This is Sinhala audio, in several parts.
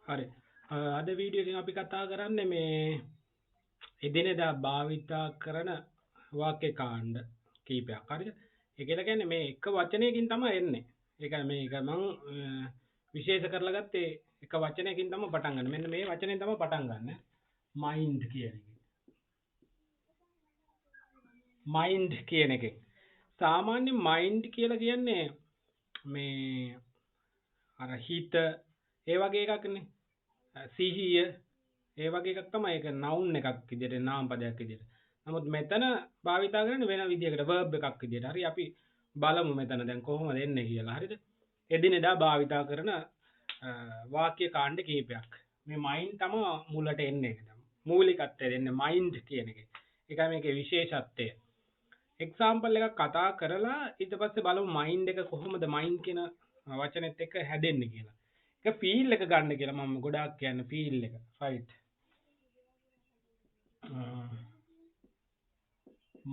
හරි. අද වීඩියෝ එකෙන් අපි කතා කරන්නේ මේ එදිනෙදා භාවිතා කරන වාක්‍ය කාණ්ඩ කීපයක්. හරිද? ඒ කියලා කියන්නේ මේ එක වචනයකින් තමයි එන්නේ. ඒ කියන්නේ මේක මම විශේෂ කරලා ගත්තේ එක වචනයකින් තමයි පටන් ගන්න. මෙන්න මේ වචනයෙන් තමයි පටන් ගන්න. මයින්ඩ් කියන එක. මයින්ඩ් කියන එකෙන්. සාමාන්‍ය මයින්ඩ් කියලා කියන්නේ මේ අර හිත ඒ වගේ එකක්නේ. සිහිය ඒ වගේ එකක් තමයි. ඒක noun එකක් විදිහට නාම පදයක් විදිහට. නමුත් මෙතන භාවිතා කරන්නේ වෙන විදිහකට verb එකක් විදිහට. හරි අපි බලමු මෙතන දැන් කොහොමද එන්නේ කියලා. හරිද? එදිනෙදා භාවිතා කරන වාක්‍ය කාණ්ඩ කීපයක්. මේ mind තමයි මුලට එන්නේ. මූලිකත්වය දෙන්නේ mind කියන එක. ඒකයි මේකේ විශේෂත්වය. එක්සාම්පල් එකක් කතා කරලා ඊට පස්සේ බලමු mind එක කොහොමද mind කියන වචනේත් එක්ක හැදෙන්නේ කියලා. ඒක feel එක ගන්න කියලා මම ගොඩාක් කියන්නේ feel එක. right.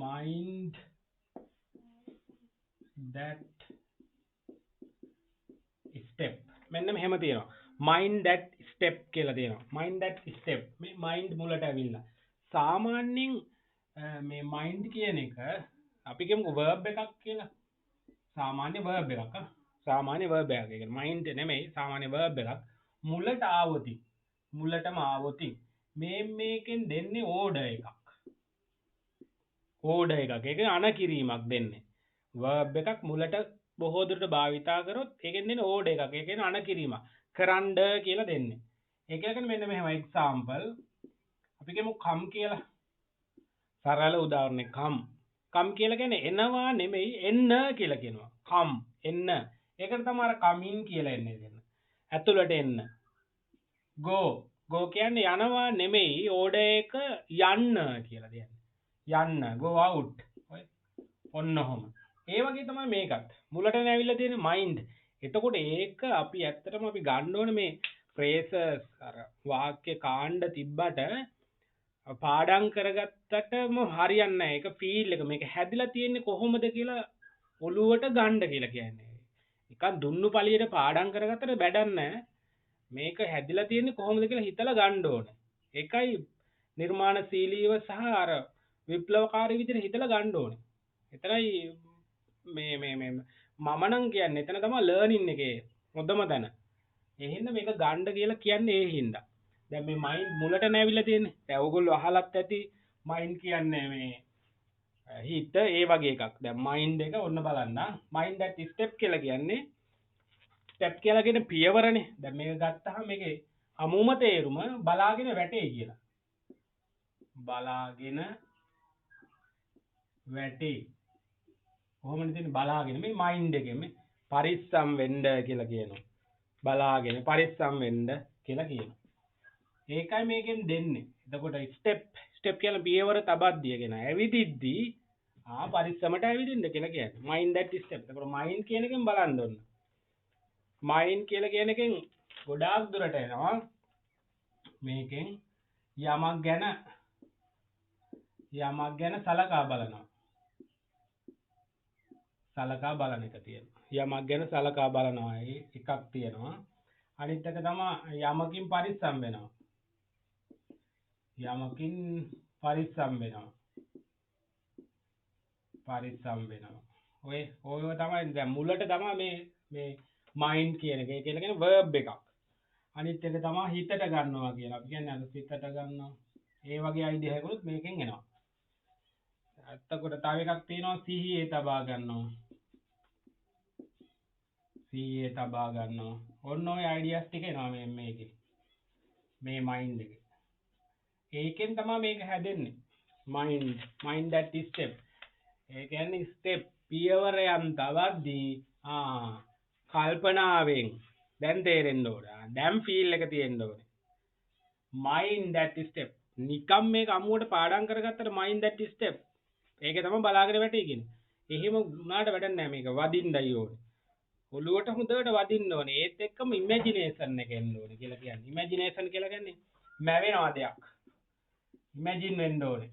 Mind that step මෙන්න මෙහෙම තියෙනවා mind that step කියලා තියෙනවා mind that step මේ mind මුලට ඇවිල්ලා සාමාන්‍යයෙන් මේ mind කියන එක අපි කියමුකෝ verb එකක් කියලා සාමාන්‍ය verb එකක් සාමාන්‍ය verb එකක් ඒ කියන්නේ mind නෙමෙයි සාමාන්‍ය verb එකක් මුලට ආවොතින් මුලටම ආවොතින් මේකෙන් දෙන්නේ order එකක් order එකක් ඒක අන කිරීමක් දෙන්නේ verb එකක් මුලට බොහෝ දුරට භාවිතා කරොත් ඒකෙන් දෙන order එකක්. ඒකෙන් අන කිරීම. කරන්න කියලා දෙන්නේ. ඒක කියන්නේ මෙන්න මෙහෙම example. අපි කියමු come කියලා. සරල උදාහරණයක් come. come කියලා කියන්නේ එනවා නෙමෙයි එන්න කියලා කියනවා. come එන්න. ඒකට තමයි අර come in කියලා එන්නේ දෙන්න. ඇතුළට එන්න. go go කියන්නේ යනවා නෙමෙයි order එක යන්න කියලා දෙන්නේ. යන්න go out. ඔන්න ඔහොම. ඒ වගේ තමයි මේකත්. මුලටනේ ඇවිල්ලා තියෙන්නේ mind. එතකොට ඒක අපි ඇත්තටම අපි ගන්න ඕනේ මේ phrases අර වාක්‍ය කාණ්ඩ තිබ්බට පාඩම් කරගත්තටම හරියන්නේ නැහැ. ඒක feel එක මේක හැදිලා තියෙන්නේ කොහොමද කියලා ඔළුවට ගන්න කියලා කියන්නේ. නිකන් දුන්නු පළියට පාඩම් කරගත්තට වැඩක් නැහැ. මේක හැදිලා තියෙන්නේ කොහොමද කියලා හිතලා ගන්න ඕනේ. ඒකයි නිර්මාණශීලීව සහ අර විප්ලවකාරී විදිහට හිතලා ගන්න ඕනේ. එතරයි මේ මම නම් කියන්නේ එතන තමයි ලර්නින් එකේ හොඳම තැන. ඒ හින්දා මේක ගන්න කියලා කියන්නේ ඒ හින්දා. දැන් මේ මයින්ඩ් මුලට නැවිලා තියෙන්නේ. දැන් ඕගොල්ලෝ අහලත් ඇති මයින්ඩ් කියන්නේ මේ හිත ඒ වගේ එකක්. දැන් මයින්ඩ් එක ඔන්න බලන්න. මයින්ඩ් that step කියලා කියන්නේ ස්ටෙප් කියලා කියන පියවරනේ. දැන් මේක ගත්තාම මේකේ අමුම තේරුම බලාගෙන වැටේ කියලා. බලාගෙන වැටේ. කොහොමද තියෙන්නේ බලාගෙන මේ මයින්ඩ් එකෙන් මේ පරිස්සම් වෙන්න කියලා කියනවා. බලාගෙන පරිස්සම් වෙන්න කියලා කියනවා. ඒකයි මේකෙන් දෙන්නේ. එතකොට ස්ටෙප් කියලා පියවර තබද්දිය කියන ඇවිදිද්දී පරිස්සමට ඇවිදින්න කියලා කියන්නේ. Mind that step. එතකොට මයින්ඩ් කියන එකෙන් බලන්න ඕන. මයින්ඩ් කියලා කියන එකෙන් ගොඩාක් දුරට එනවා. මේකෙන් යමක් ගැන සලකා බලනවා. සලකා බලන එක තියෙනවා. යමක් ගැන සලකා බලනවා එකක් තියෙනවා. අනිත් එක තමයි යමකින් පරිස්සම් වෙනවා. යමකින් පරිස්සම් වෙනවා. පරිස්සම් වෙනවා. ඔය තමයි දැන් මුලට තමයි මේ මයින්ඩ් කියන එක. ඒ කියන්නේ verb එකක්. අනිත් එක තමයි හිතට ගන්නවා කියලා. අපි කියන්නේ අර හිතට ගන්නවා. ඒ වගේ අයිඩියා එකකුත් මේකෙන් එනවා. එතකොට තව එකක් තියෙනවා සිහියේ තබා ගන්නවා. සිහියේ තබා ගන්නවා. ඔන්න ඔය අයිඩියාස් ටික එනවා මේකේ. මේ මයින්ඩ් එකේ. ඒකෙන් තමයි මේක හැදෙන්නේ. mind that step. ඒ කියන්නේ step පියවරයන් තවද්දී කල්පනාවෙන් දැන් තේරෙන්න ඕනේ. දැන් feel එක තියෙන්න ඕනේ. mind that step. නිකම් මේක අමුවට පාඩම් කරගත්තට mind that step. ඒකේ තමයි බලාගෙන වැටේ කියන්නේ. එහෙම වුණාට වැඩක් නැහැ මේක වදින්නයි ඕනේ. ඔළුවට හොඳට වදින්න ඕනේ. ඒත් එක්කම ඉමේජිනේෂන් එක එන්න ඕනේ කියලා කියන්නේ. ඉමේජිනේෂන් කියලා කියන්නේ මැවෙනවා දෙයක්. ඉමේජින් වෙන්න ඕනේ.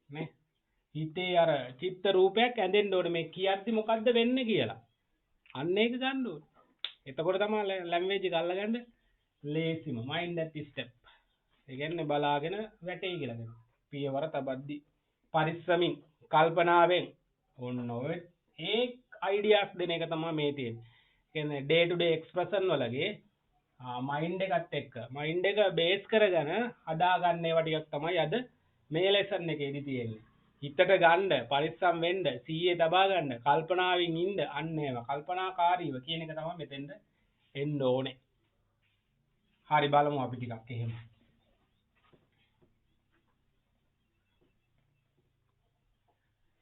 නේ? හිතේ අර චිත්ත රූපයක් ඇඳෙන්න ඕනේ මේ කියද්දි මොකද්ද වෙන්නේ කියලා. අන්න ඒක ගන්න ඕනේ. එතකොට තමයි ලැන්ග්වේජ් එක අල්ලගන්න ලේසිම mind at step. ඒ කියන්නේ බලාගෙන වැටේ කියලා දෙනවා. පියවර තබද්දි පරිස්සමින් කල්පනාවෙන් ඔන්න ඔය ඒ අයිඩියාස් දෙන එක තමයි මේ තියෙන්නේ. කියන්නේ ඩේ ටු ඩේ එක්ස්ප්‍රෙෂන් වලගේ මයින්ඩ් එකත් එක්ක මයින්ඩ් එක බේස් කරගෙන හදාගන්න ඒවා ටිකක් තමයි අද මේ ලෙසන් එකේදී තියෙන්නේ. හිතට ගන්න, පරිස්සම් වෙන්න, සීයේ තබා ගන්න, කල්පනාවෙන් ඉන්න, අන්න ඒවා කල්පනාකාරීව කියන එක තමයි මෙතෙන්ද එන්න ඕනේ. හරි බලමු අපි ටිකක් එහෙම.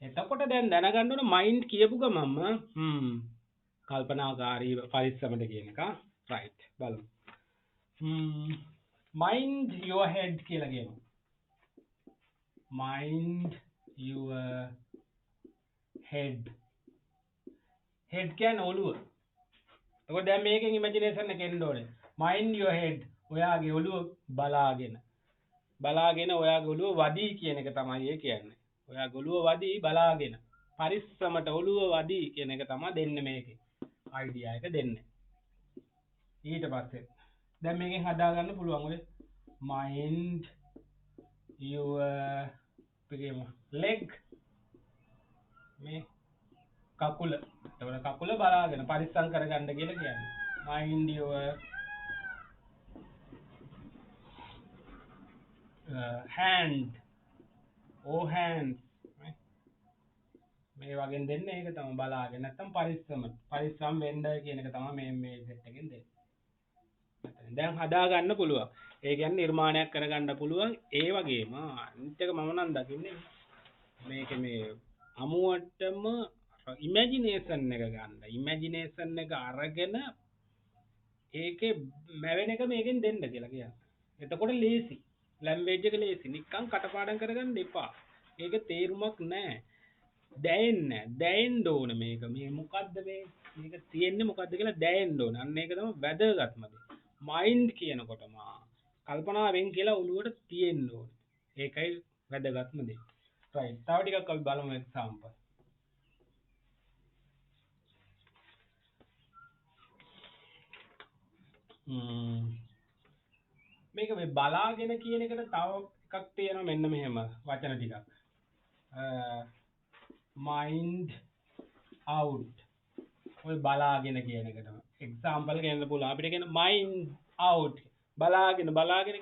එතකොට දැන් දැනගන්න ඕන මයින්ඩ් කියපු ගමන්ම කල්පනාකාරීව පරිස්සමට කියන එක. රයිට් බලමු. mind your head කියලා කියනවා. mind your head. head කියන්නේ ඔළුව. එතකොට දැන් මේකෙන් ඉමේජිනේෂන් එක එන්න ඕනේ. mind your head. ඔයාගේ ඔළුව බලාගෙන. බලාගෙන ඔයාගේ ඔළුව වදී කියන එක තමයි ඒ කියන්නේ. ඔයාගේ ඔළුව වදී බලාගෙන. පරිස්සමට ඔළුව වදී කියන එක තමයි දෙන්නේ මේකේ. අයිඩියා එක දෙන්නේ. ඊට පස්සේ දැන් මේකෙන් හදා ගන්න පුළුවන් ඔය mind your leg මේ කකුල. එතකොට කකුල බලාගෙන පරිස්සම් කරගන්න කියලා කියන්නේ. mind your hand or hands මේ වගේ දෙන්නේ ඒක තමයි බලාගෙන නැත්තම් පරිස්සම් වෙන්න කියන එක තමයි මේ සෙට් එකෙන් දෙන්නේ. දැන් හදා ගන්න පුළුවන්. ඒ කියන්නේ නිර්මාණයක් කරගන්න පුළුවන්. ඒ වගේම අනිත් එක මම නම් දකින්නේ මේකේ මේ අමුවටම ඉමේජිනේෂන් එක ගන්න. ඉමේජිනේෂන් එක අරගෙන ඒකේ මැවෙන එක මේකෙන් දෙන්න කියලා කියන්නේ. එතකොට ලේසි. ලැන්ග්වේජ් එක ලේසි. නිකන් කටපාඩම් කරගන්න එපා. ඒක තේරුමක් නැහැ. දැයෙන්න ඕන මේක. මේ මොකද්ද මේක තියෙන්නේ මොකද්ද කියලා දැයෙන්න ඕන. අන්න ඒක තමයි වැදගත්ම දේ. මයින්ඩ් කියනකොටම කල්පනාවෙන් කියලා ඔළුවට තියෙන්න ඕන. ඒකයි වැදගත්ම දේ. රයිට්. තව ටිකක් අපි බලමු එක්සැම්පල්. මේක මේ බලාගෙන කියන එකට තව එකක් තියෙනවා මෙන්න මෙහෙම වචන ටිකක්. mind out. ඔය බලාගෙන කියන එකට එක්සැම්පල් ගන්න පුළුවන්. අපිට කියන mind out. බලාගෙන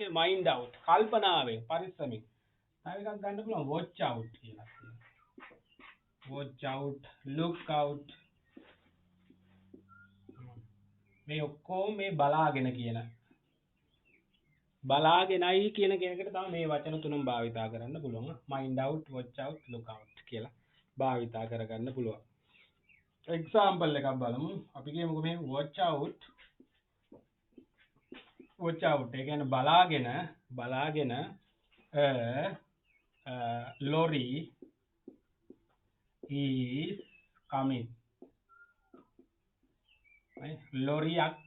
කියන mind out. කල්පනාවෙන් පරිස්සමින්. තව එකක් ගන්න පුළුවන් watch out කියලා. watch out, look out. මේ ඔක්කොම මේ බලාගෙනයි කියන කෙනකට තමයි මේ වචන තුනම භාවිතා කරන්න පුළුවන්. mind out, watch out, look out කියලා භාවිතා කරගන්න පුළුවන්. එක්සැම්පල් එකක් බලමු. අපි කියමුකෝ මේ watch out. ඒ කියන්නේ බලාගෙන lorry is coming. ලොරියක්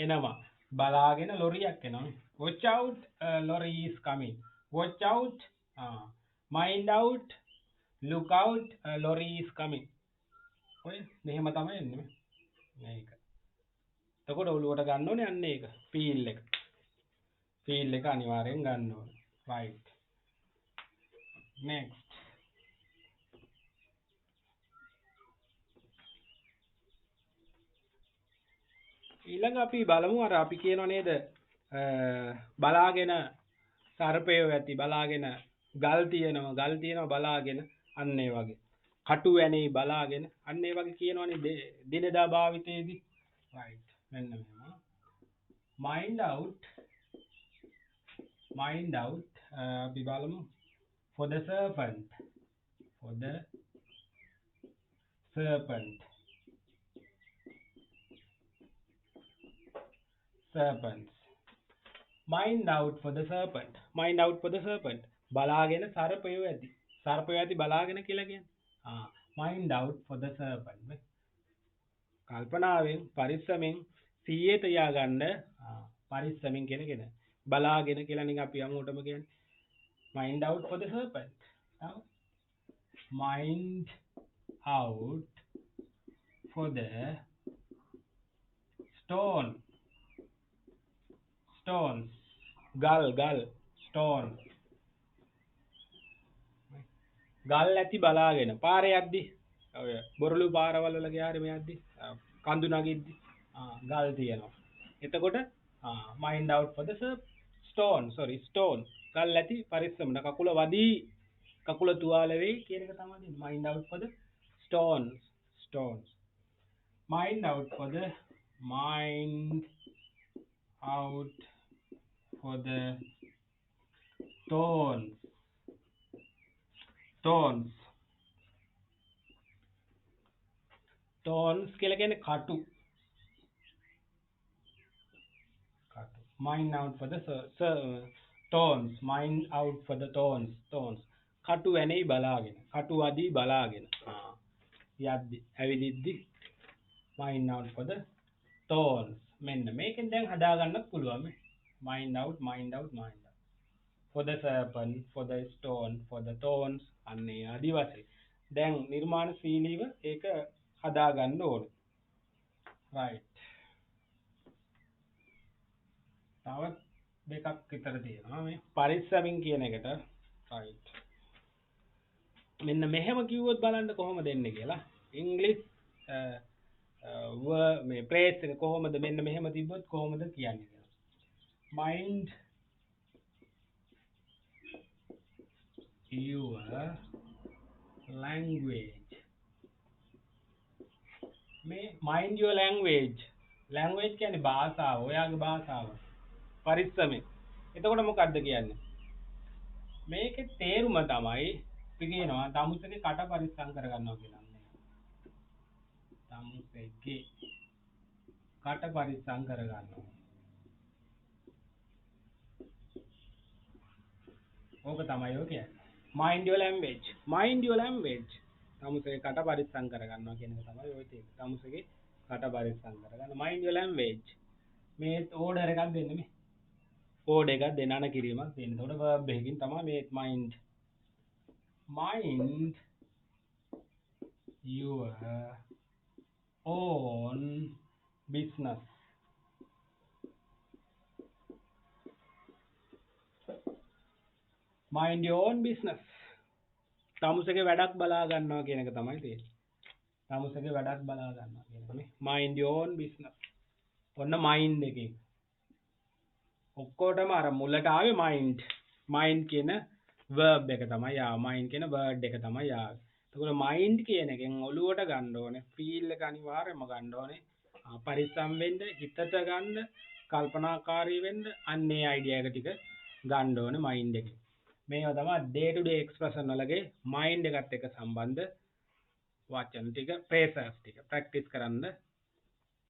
එනවා. බලාගෙන ලොරියක් එනවා. watch out, lorry is coming. watch out, mind out, look out, lorry is coming. ඔය මෙහෙම තමයි එන්නේ මේක. එතකොට ඔළුවට ගන්න ඕනේ අන්න ඒක. feel එක අනිවාර්යෙන් ගන්න ඕනේ. right. next. ඊළඟ අපි බලමු අර අපි කියනවා නේද බලාගෙන සර්පය ඇති බලාගෙන ගල් තියෙනවා බලාගෙන අන්න ඒ වගේ කටු වැනේ බලාගෙන අන්න ඒ වගේ කියනවනේ දිනදා භාවිතයේදී. right. මෙන්න මෙහෙම mind out අපි බලමු for the serpent. serpents. mind out for the serpent. බලාගෙන සර්පය ඇති බලාගෙන කියලා කියන්නේ. mind out for the serpent. කල්පනාවෙන් පරිස්සමෙන් සීයේ තියාගන්න පරිස්සමෙන් කියන බලාගෙන කියලා නිකන් අපි අමුවටම කියන්නේ mind out for the serpent. mind out for the stone. stones ගල් stone ගල් ඇති බලාගෙන පාරේ යද්දි ඔය බොරළු පාරවල් වල ගියාර මේ යද්දි කඳු නගිද්දි ගල් තියෙනවා එතකොට mind out for the stone ගල් ඇති පරිස්සමන කකුල වදී කකුල තුවාල වෙයි කියන එක තමයි mind out for the stones mind out for the mind out for the stones කියලා කියන්නේ කටු mind out for the mind out for the stones කටු වැනේ බලාගෙන කටු වදී බලාගෙන යද්දි ඇවිදිද්දි mind out for the stones මෙන්න මේකෙන් දැන් හදා ගන්නත් පුළුවන් මේ mind out for the serpent for the stone for the thorns අන්නේ ආදි වශයෙන් දැන් නිර්මාණශීලීව ඒක හදා ගන්න ඕනේ right තවත් දෙකක් විතර තියෙනවා මේ පරිස්සමින් කියන එකට right මෙන්න මෙහෙම කිව්වොත් බලන්න කොහොමද එන්නේ කියලා ඉංග්‍රීසි මේ ප්‍රේස් එක කොහොමද මෙන්න මෙහෙම තිබ්බොත් කොහොමද කියන්නේ කියලා mind your language මේ mind your language කියන්නේ භාෂාව ඔයාගේ භාෂාව පරිස්සමෙන් එතකොට මොකක්ද කියන්නේ මේකේ තේරුම තමයි අපි කියනවා තමුසේගේ කට පරිස්සම් කරගන්නවා කියලා තමුසේගේ කට පරිස්සම් කරගන්නවා ඕක තමයි ඔය කියන්නේ mind your language තමුසේගේ කට පරිස්සම් කරගන්නවා කියන එක තමයි ඔය තියෙන්නේ තමුසේගේ කට පරිස්සම් කරගන්න mind your language මේ ඕඩර් එකක් දෙන්න මේ ඕඩර් එකක් දෙන්න අන කිරීමක් දෙන්න. එතකොට verb එකකින් තමයි මේ mind your own business mind your own business තමුසේගේ වැඩක් බලා ගන්නවා කියන එක තමයි තියෙන්නේ. තමුසේගේ වැඩක් බලා ගන්නවා කියන එක නේ mind your own business. ඔන්න mind එකේ ඔක්කොටම අර මුලට ආවේ mind කියන verb එක තමයි mind කියන word එක තමයි ආවේ. එතකොට mind කියන එකෙන් ඔළුවට ගන්න ඕනේ feel එක අනිවාර්යයෙන්ම ගන්න ඕනේ. පරිස්සම් වෙන්න, හිතට ගන්න, කල්පනාකාරී වෙන්න අන්නේ idea එක ටික ගන්න ඕනේ mind එකේ. මේවා තමයි day to day expression වලගේ mind එකත් එක්ක සම්බන්ධ වචන ටික phrases ටික practice කරන්න